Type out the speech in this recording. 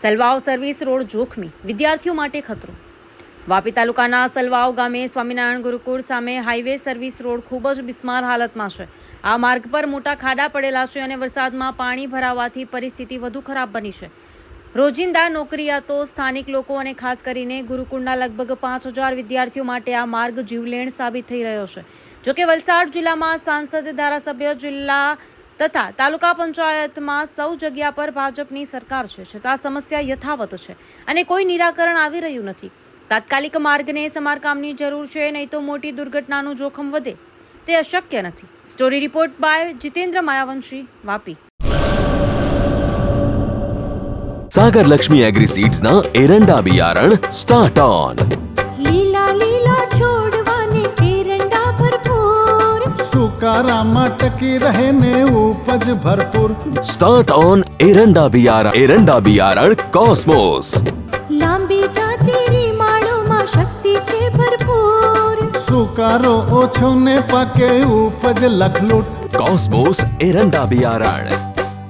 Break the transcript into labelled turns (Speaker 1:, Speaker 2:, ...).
Speaker 1: સલવાવ service road જોખમી, વિદ્યાર્થીઓ માટે ખતરો। વાપી તાલુકાના સલવાવ ગામે સ્વામિનારાયણ ગુરુકુળ સામે હાઈવે સર્વિસ રોડ ખૂબ જ બિસ્માર હાલતમાં છે। આ માર્ગ પર મોટા ખાડા પડેલા છે અને વરસાદમાં પાણી ભરાવાથી પરિસ્થિતિ વધુ ખરાબ બની છે। રોજિંદા નોકરિયાતો, સ્થાનિક લોકો અને ખાસ કરીને ગુરુકુળના લગભગ 5000 વિદ્યાર્થીઓ માટે આ માર્ગ જીવલેણ સાબિત થઈ રહ્યો છે। જોકે વલસાડ જિલ્લામાં સાંસદ, ધારાસભ્ય, જિલ્લા તથા તાલુકા પંચાયતમાં સૌ જગ્યા પર ભાજપની સરકાર છે, છતાં સમસ્યા યથાવત છે અને કોઈ નિરાકરણ આવી રહ્યું નથી। તાત્કાલિક માર્ગને સમારકામની જરૂર છે, નહીં તો મોટી દુર્ઘટનાનું જોખમ વધે તે અશક્ય નથી। Story report by Jitendra Mayavanshi, Vapi.
Speaker 2: Sagar Lakshmi Agriseeds ना एरंडा बियारण स्टार्ट ऑन।
Speaker 3: લીલા લીલા છોડવાને એરંડા ભરપૂર,
Speaker 4: સુકારામાં ટકી રહે ને ઉપજ ભરપૂર।
Speaker 2: स्टार्ट ऑन एरंडा बियारण कॉस्मोस।
Speaker 3: લાંબી જાચેરી માળોમાં શક્તિ છે ભરપૂર,
Speaker 4: સુકારો ઓછો ને પાકે ઉપજ લખલૂટ।
Speaker 2: कॉस्मोस एरंडा बियारण।